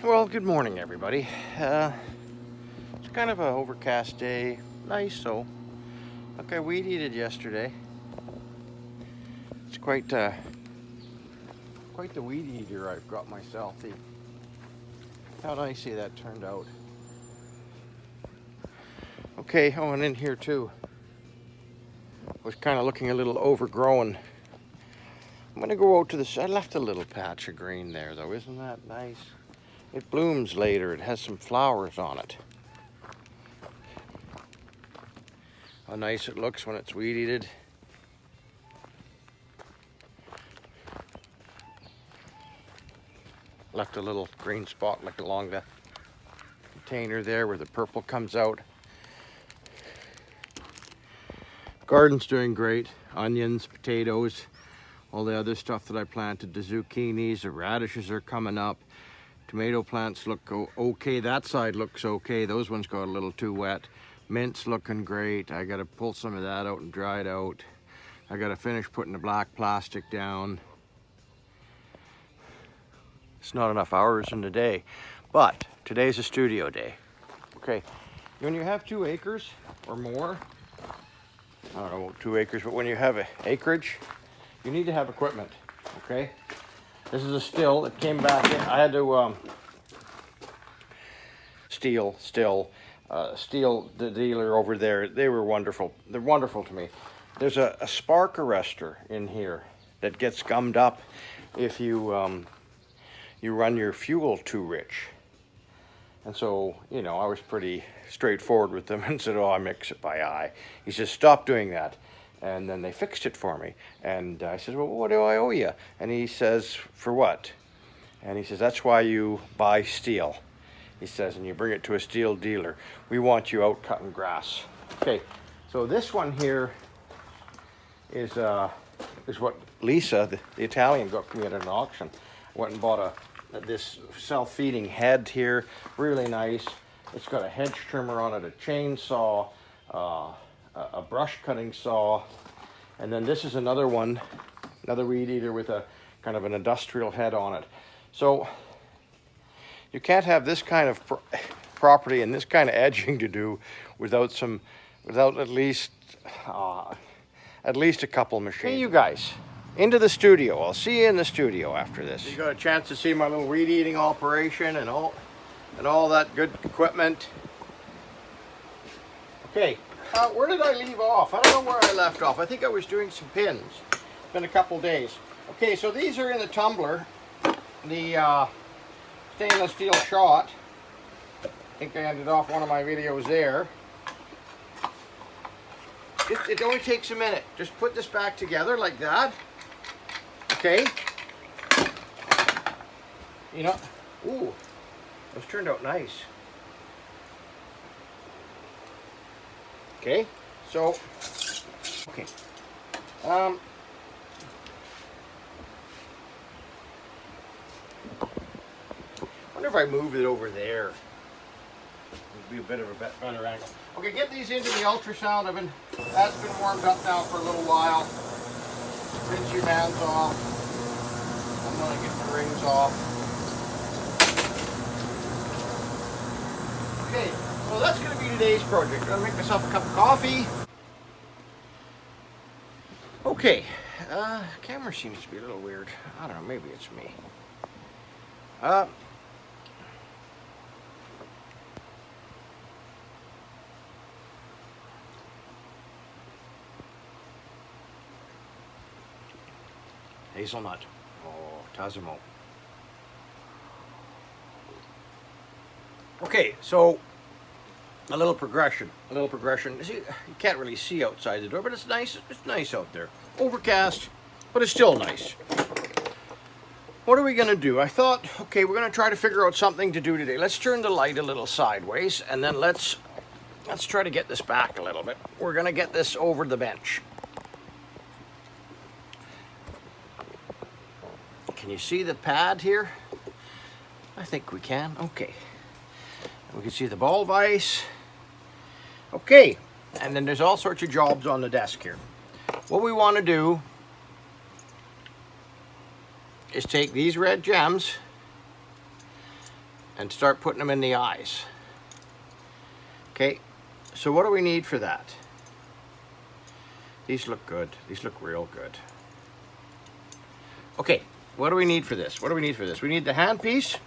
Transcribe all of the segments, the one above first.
Well, good morning, everybody. It's kind of an overcast day. Nice, though. Look, I weed eated yesterday. It's quite the weed eater I've got myself. See how nicely that turned out. Okay, oh, and in here too, was kind of looking a little overgrown. I'm gonna go out to this. I left a little patch of green there, though. Isn't that nice? It blooms later. It has some flowers on it. How nice it looks when it's weed eated. Left a little green spot like along the container there where the purple comes out. Garden's doing great. Onions, potatoes, all the other stuff that I planted. The zucchinis, the radishes are coming up. Tomato plants look okay. That side looks okay. Those ones got a little too wet. Mint's looking great. I gotta pull some of that out and dry it out. I gotta finish putting the black plastic down. It's not enough hours in the day, but today's a studio day. Okay, when you have 2 acres or more, I don't know about 2 acres, but when you have an acreage, you need to have equipment, okay? This is a still that came back in. I had to steal the dealer over there. They were wonderful. They're wonderful to me. There's a spark arrestor in here that gets gummed up if you you run your fuel too rich. And so, you know, I was pretty straightforward with them and said, oh, I mix it by eye. He says, stop doing that. And then they fixed it for me. And I said, well, what do I owe you? And he says, for what? And he says, that's why you buy steel. He says, and you bring it to a steel dealer. We want you out cutting grass. Okay, so this one here is what Lisa, the Italian, got me at an auction. Went and bought this self-feeding head here, really nice. It's got a hedge trimmer on it, a chainsaw, a brush cutting saw, and then this is another one, another weed eater with a kind of an industrial head on it. So you can't have this kind of property and this kind of edging to do without at least a couple machines. Hey, you guys, into the studio. I'll see you in the studio after this. You got a chance to see my little weed eating operation and all that good equipment. Okay. Where did I leave off? I don't know where I left off. I think I was doing some pins. It's been a couple days. Okay, so these are in the tumbler. The stainless steel shot. I think I ended off one of my videos there. It only takes a minute. Just put this back together like that. Okay. You know, ooh, those turned out nice. Okay, so, okay, wonder if I move it over there, it'd be a bit of a better angle. Okay, get these into the ultrasound. That's been warmed up now for a little while. Rinse your bands off. I'm gonna get the rings off. Okay. So that's going to be today's project. I'm going to make myself a cup of coffee. Okay, camera seems to be a little weird. I don't know, maybe it's me. Hazelnut. Oh, Tazimo. Okay, so a little progression. See, you can't really see outside the door, but it's nice. It's nice out there. Overcast, but it's still nice. What are we gonna do? I thought, okay, we're gonna try to figure out something to do today. Let's turn the light a little sideways, and then let's try to get this back a little bit. We're gonna get this over the bench. Can you see the pad here? I think we can. Okay. We can see the ball vise. Okay, and then there's all sorts of jobs on the desk here. What we want to do is take these red gems and start putting them in the eyes. Okay, so what do we need for that? These look good. These look real good. Okay, what do we need for this? What do we need for this? We need the handpiece.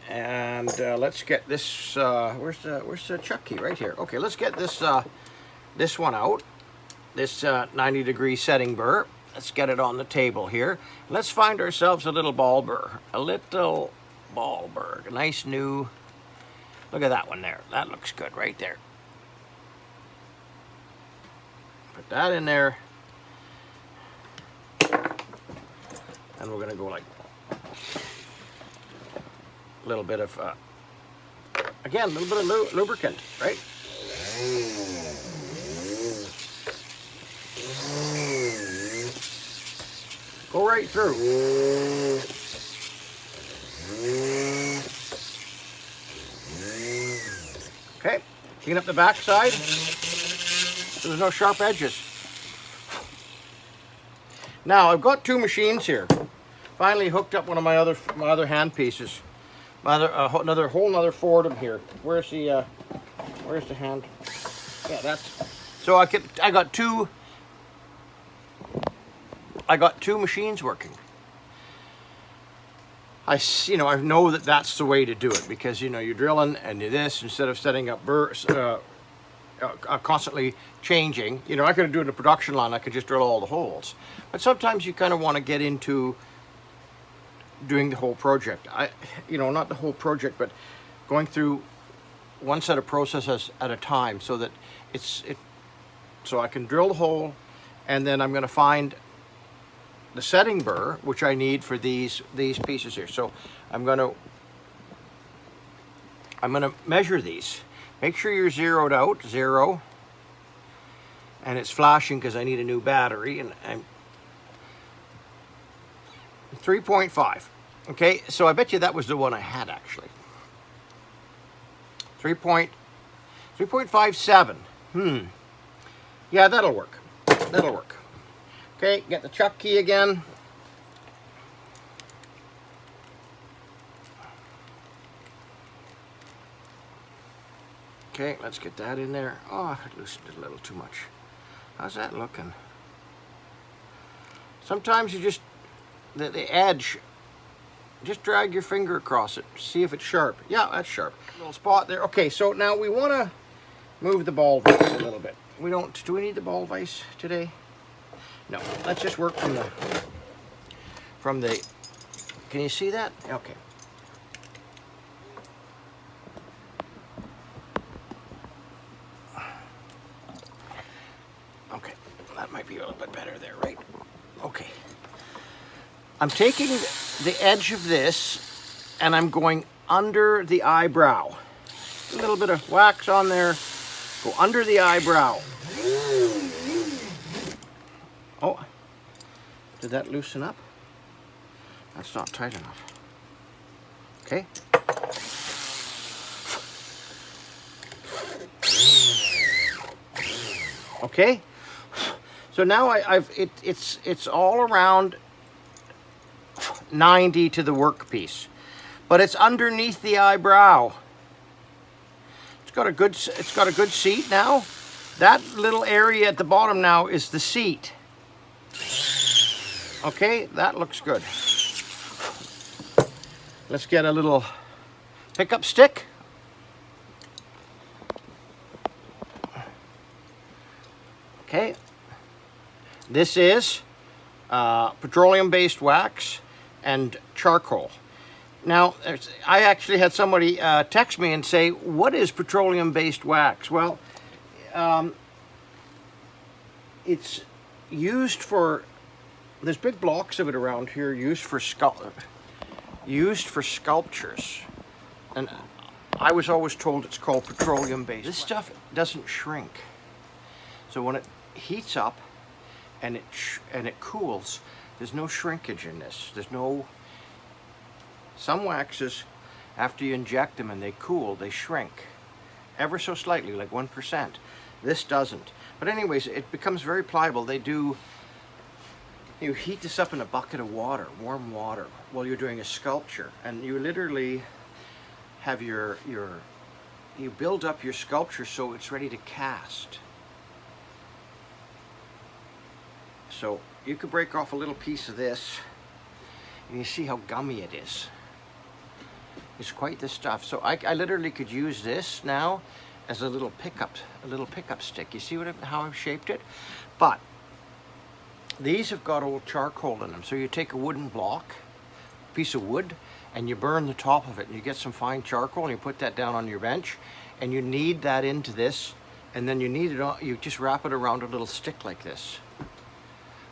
And let's get this, where's the chuck key? Right here. Okay, let's get this, this one out. This 90-degree setting burr. Let's get it on the table here. Let's find ourselves a little ball burr. A little ball burr. A nice new, look at that one there. That looks good right there. Put that in there. And we're gonna go like a little bit of, again, a little bit of lubricant, right? Go right through. Okay, clean up the back side so there's no sharp edges. Now I've got two machines here. Finally hooked up one of my other hand pieces. Another whole nother Fordham here. Where's the hand? Yeah, that's. So I got two machines working. I know that that's the way to do it, because you're drilling and you're this, instead of setting up burrs, constantly changing. I could do it in a production line. I could just drill all the holes. But sometimes you kind of want to get into doing the whole project. Not the whole project, but going through one set of processes at a time, so that so I can drill the hole, and then I'm going to find the setting burr, which I need for these pieces here. So I'm going to measure these. Make sure you're zeroed out, 0, and it's flashing because I need a new battery, and I'm 3.5. Okay, so I bet you that was the one I had actually. 3.57. Yeah, that'll work. That'll work. Okay, get the chuck key again. Okay, let's get that in there. Oh, I loosened it a little too much. How's that looking? Sometimes you just, the edge, just drag your finger across it. See if it's sharp. Yeah, that's sharp. Little spot there. Okay, so now we want to move the ball vise a little bit. Do we need the ball vise today? No, let's just work from the, can you see that? Okay. Okay, that might be a little bit better there, right? Okay. I'm taking the edge of this and I'm going under the eyebrow. A little bit of wax on there. Go under the eyebrow. Oh, did that loosen up? That's not tight enough. Okay. Okay. So now it's all around 90 to the workpiece, but it's underneath the eyebrow. It's got a good seat now. That little area at the bottom now is the seat. Okay, that looks good. Let's get a little pickup stick. Okay, this is petroleum-based wax and charcoal. Now, I actually had somebody text me and say, what is petroleum-based wax? Well, it's used for, there's big blocks of it around here used for sculptures. And I was always told it's called petroleum-based. This stuff doesn't shrink. So when it heats up and it cools, there's no shrinkage in this. There's no, some waxes, after you inject them and they cool, they shrink ever so slightly, like 1%. This doesn't. But anyways, it becomes very pliable. They do You heat this up in a bucket of water, warm water, while you're doing a sculpture, and you literally have you build up your sculpture so it's ready to cast. So you could break off a little piece of this, and you see how gummy it is. It's quite the stuff. So I literally could use this now as a little pickup stick. You see how I've shaped it? But these have got old charcoal in them. So you take a wooden block, piece of wood, and you burn the top of it, and you get some fine charcoal, and you put that down on your bench, and you knead that into this, and then you just wrap it around a little stick like this.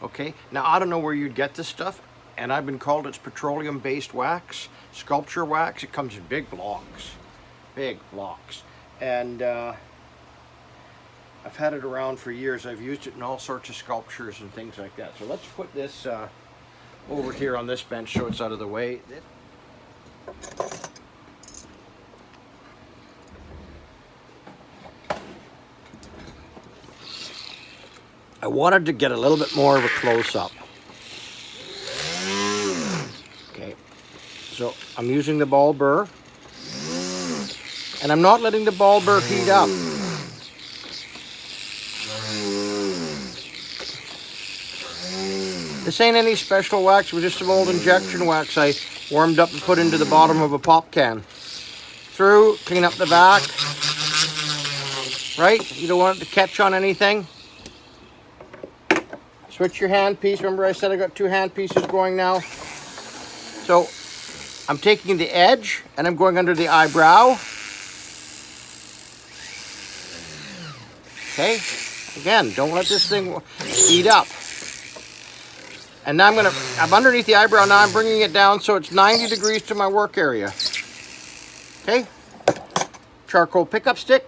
Okay, now I don't know where you'd get this stuff, and I've been called it's petroleum-based wax, sculpture wax. It comes in big blocks, and I've had it around for years. I've used it in all sorts of sculptures and things like that. So let's put this over here on this bench so it's out of the way. I wanted to get a little bit more of a close-up. Okay, so I'm using the ball burr, and I'm not letting the ball burr heat up. This ain't any special wax, it was just some old injection wax I warmed up and put into the bottom of a pop can. Through, clean up the back, right? You don't want it to catch on anything. Switch your handpiece. Remember I said I got two handpieces going now? So I'm taking the edge and I'm going under the eyebrow. Okay, again, don't let this thing heat up. And now I'm underneath the eyebrow. Now I'm bringing it down so it's 90 degrees to my work area. Okay, charcoal pickup stick.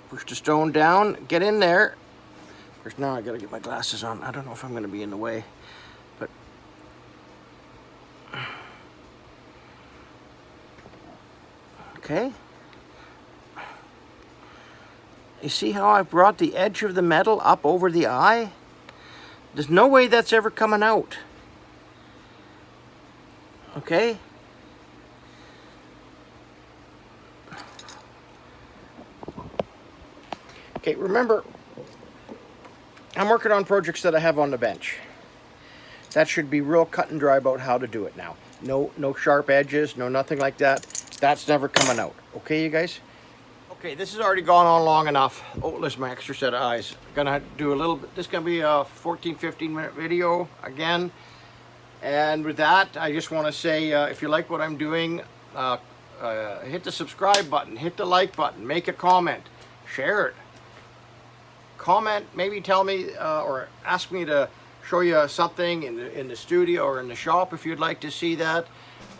Push the stone down, get in there. First, now I gotta get my glasses on. I don't know if I'm gonna be in the way, but okay. You see how I brought the edge of the metal up over the eye? There's no way that's ever coming out. Okay? Okay, remember, I'm working on projects that I have on the bench. That should be real cut and dry about how to do it now. No sharp edges, no nothing like that. That's never coming out. Okay, you guys? Okay, this has already gone on long enough. Oh, there's my extra set of eyes. Gonna do a little bit. This is gonna be a 14-15 minute video again. And with that, I just want to say, if you like what I'm doing, hit the subscribe button, hit the like button, make a comment, share it. Comment, maybe tell me or ask me to show you something in the studio or in the shop if you'd like to see that.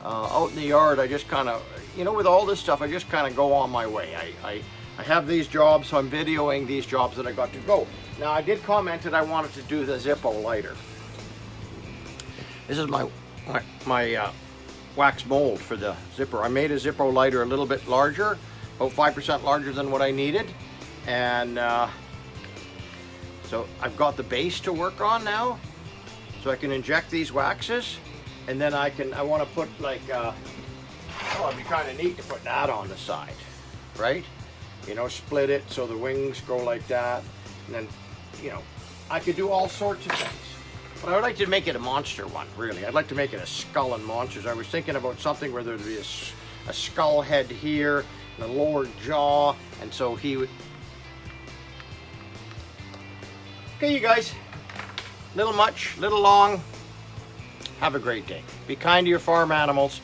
Out in the yard, I just kind of, with all this stuff, I just kind of go on my way. I have these jobs, so I'm videoing these jobs that I got to go. Now, I did comment that I wanted to do the Zippo lighter. This is my wax mold for the zipper. I made a Zippo lighter a little bit larger, about 5% larger than what I needed. And so I've got the base to work on now. So I can inject these waxes. And then I want to put like, oh, it'd be kind of neat to put that on the side, right? Split it so the wings go like that. And then, I could do all sorts of things. But I would like to make it a monster one, really. I'd like to make it a skull and monsters. I was thinking about something where there'd be a skull head here, and a lower jaw, and so he would... Okay, you guys. Little much, little long. Have a great day. Be kind to your farm animals.